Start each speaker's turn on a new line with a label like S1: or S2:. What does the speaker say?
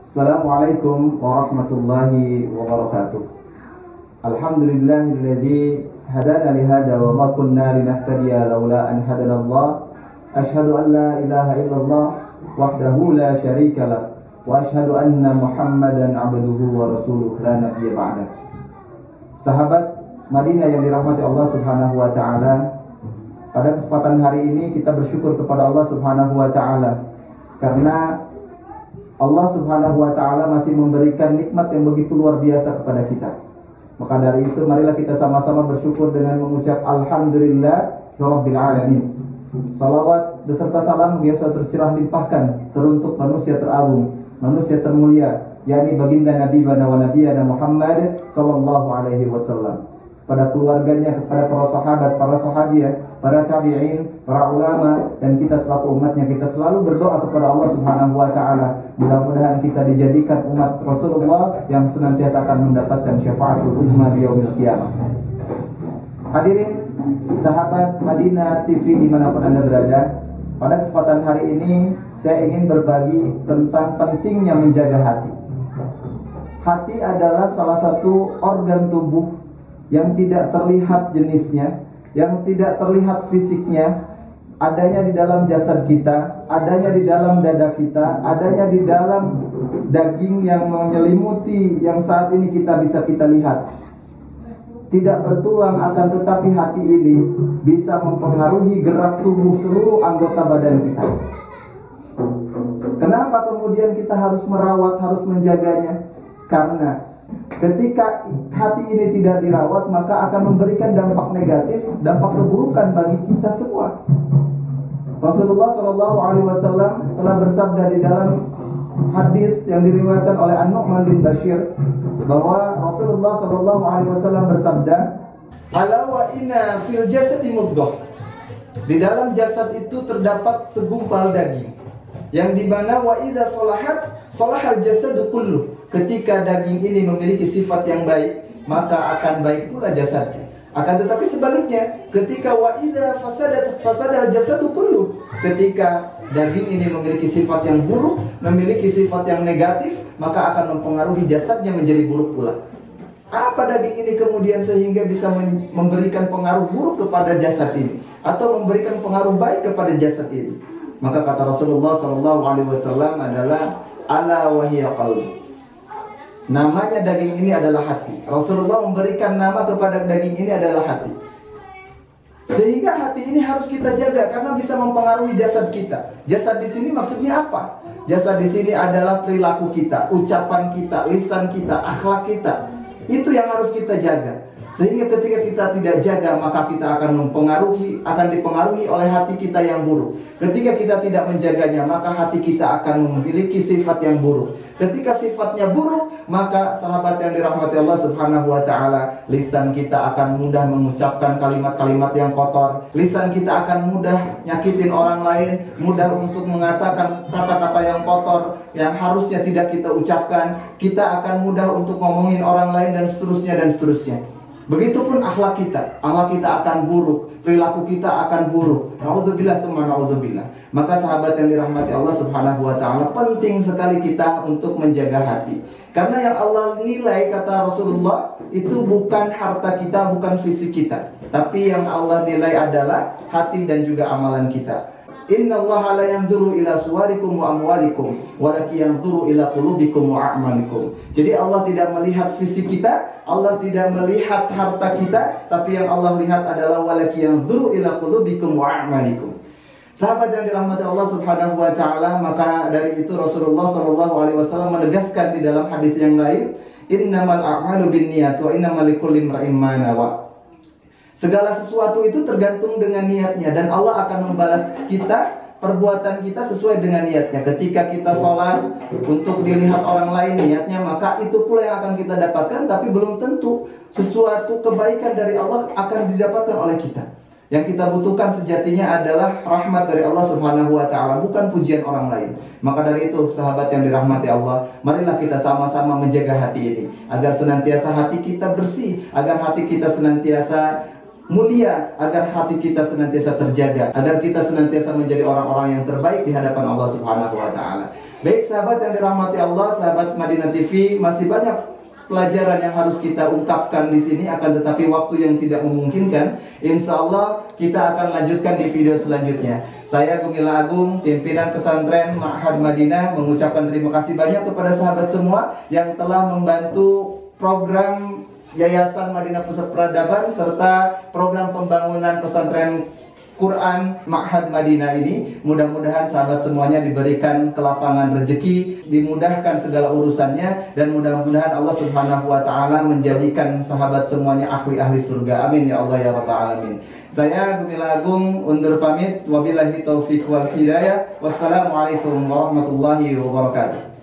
S1: Assalamualaikum warahmatullahi wabarakatuh. Alhamdulillahilladzi hadana lihada wa ma kunna linahtadiya laula an hadanallah. Asyhadu an la ilaha illallah wahdahu la syarika lah wa asyhadu anna Muhammadan abduhu wa rasuluh la nabiyya ba'dah. Sahabat Madinah yang dirahmati Allah Subhanahu wa taala, pada kesempatan hari ini kita bersyukur kepada Allah Subhanahu wa taala karena Allah Subhanahu wa taala masih memberikan nikmat yang begitu luar biasa kepada kita. Maka dari itu marilah kita sama-sama bersyukur dengan mengucap alhamdulillah rabbil alamin. Salawat beserta salam biasa tercurah limpahkan teruntuk manusia teragung, manusia termulia, yakni baginda Nabi wa nabiyana Muhammad sallallahu alaihi wasallam, pada keluarganya, kepada para sahabat, para sahabiah, para tabi'in, para ulama, dan kita selaku umatnya. Kita selalu berdoa kepada Allah Subhanahu wa taala, mudah-mudahan kita dijadikan umat Rasulullah yang senantiasa akan mendapatkan syafaatul uzma di yaumil qiyamah. Hadirin sahabat Madinah TV dimanapun Anda berada, pada kesempatan hari ini saya ingin berbagi tentang pentingnya menjaga hati. Hati adalah salah satu organ tubuh yang tidak terlihat jenisnya, yang tidak terlihat fisiknya, adanya di dalam jasad kita, adanya di dalam dada kita, adanya di dalam daging yang menyelimuti yang saat ini kita bisa kita lihat. Tidak bertulang, akan tetapi hati ini bisa mempengaruhi gerak tubuh seluruh anggota badan kita. Kenapa kemudian kita harus merawat, harus menjaganya? Karena ketika hati ini tidak dirawat, maka akan memberikan dampak negatif, dampak keburukan bagi kita semua. Rasulullah SAW telah bersabda di dalam hadis yang diriwayatkan oleh An-Nu'man bin Bashir bahwa Rasulullah SAW bersabda, "Ala wa inna fil jasadi mudghah." Di dalam jasad itu terdapat segumpal daging, yang dimana wa idza salahat salahal jasadu kullu. Ketika daging ini memiliki sifat yang baik, maka akan baik pula jasadnya. Akan tetapi sebaliknya, ketika wa idza fasadat fasadal jasadu kullu. Ketika daging ini memiliki sifat yang buruk, memiliki sifat yang negatif, maka akan mempengaruhi jasadnya menjadi buruk pula. Apa daging ini kemudian sehingga bisa memberikan pengaruh buruk kepada jasad ini atau memberikan pengaruh baik kepada jasad ini? Maka kata Rasulullah SAW adalah ala wahiya qalbi. Namanya daging ini adalah hati. Rasulullah memberikan nama kepada daging ini adalah hati. Sehingga hati ini harus kita jaga karena bisa mempengaruhi jasad kita. Jasad di sini maksudnya apa? Jasad di sini adalah perilaku kita, ucapan kita, lisan kita, akhlak kita. Itu yang harus kita jaga. Sehingga ketika kita tidak jaga, maka kita akan dipengaruhi oleh hati kita yang buruk. Ketika kita tidak menjaganya, maka hati kita akan memiliki sifat yang buruk. Ketika sifatnya buruk, maka sahabat yang dirahmati Allah Subhanahu wa taala, lisan kita akan mudah mengucapkan kalimat-kalimat yang kotor. Lisan kita akan mudah nyakitin orang lain, mudah untuk mengatakan kata-kata yang kotor yang harusnya tidak kita ucapkan. Kita akan mudah untuk ngomongin orang lain dan seterusnya dan seterusnya. Begitupun akhlak kita akan buruk, perilaku kita akan buruk. Nauzubillah tsumma nauzubillah. Maka sahabat yang dirahmati Allah Subhanahu wa taala, penting sekali kita untuk menjaga hati. Karena yang Allah nilai, kata Rasulullah, itu bukan harta kita, bukan fisik kita, tapi yang Allah nilai adalah hati dan juga amalan kita. Innallaha la yanzuru ila suwarikum wa amwalikum walakin yanzuru ila qulubikum wa a'malikum. Jadi Allah tidak melihat fisik kita, Allah tidak melihat harta kita, tapi yang Allah lihat adalah walakin yanzuru ila qulubikum wa a'malikum. Sahabat yang dirahmati Allah Subhanahu wa taala, maka dari itu Rasulullah SAW menegaskan di dalam hadis yang lain, innamal a'malu binniyat wa innamal likulli imrin ma nawa. Segala sesuatu itu tergantung dengan niatnya, dan Allah akan membalas kita, perbuatan kita sesuai dengan niatnya. Ketika kita sholat untuk dilihat orang lain niatnya, maka itu pula yang akan kita dapatkan. Tapi belum tentu sesuatu kebaikan dari Allah akan didapatkan oleh kita. Yang kita butuhkan sejatinya adalah rahmat dari Allah Subhanahu wa taala, bukan pujian orang lain. Maka dari itu sahabat yang dirahmati Allah, marilah kita sama-sama menjaga hati ini agar senantiasa hati kita bersih, agar hati kita senantiasa mulia, agar hati kita senantiasa terjaga, agar kita senantiasa menjadi orang-orang yang terbaik di hadapan Allah Subhanahu wa taala. Baik sahabat yang dirahmati Allah, sahabat Madinah TV, masih banyak pelajaran yang harus kita ungkapkan di sini, akan tetapi waktu yang tidak memungkinkan. Insya Allah kita akan lanjutkan di video selanjutnya. Saya Gumilang Agung, pimpinan pesantren Ma'had Madinah, mengucapkan terima kasih banyak kepada sahabat semua yang telah membantu program Yayasan Madinah Pusat Peradaban serta program pembangunan pesantren Quran Ma'had Madinah ini. Mudah-mudahan sahabat semuanya diberikan kelapangan rezeki, dimudahkan segala urusannya, dan mudah-mudahan Allah Subhanahu wa taala menjadikan sahabat semuanya ahli-ahli surga. Amin ya Allah ya rabbal alamin. Saya Gumilang Agung undur pamit. Wabillahi taufiq wal hidayah. Wassalamualaikum warahmatullahi wabarakatuh.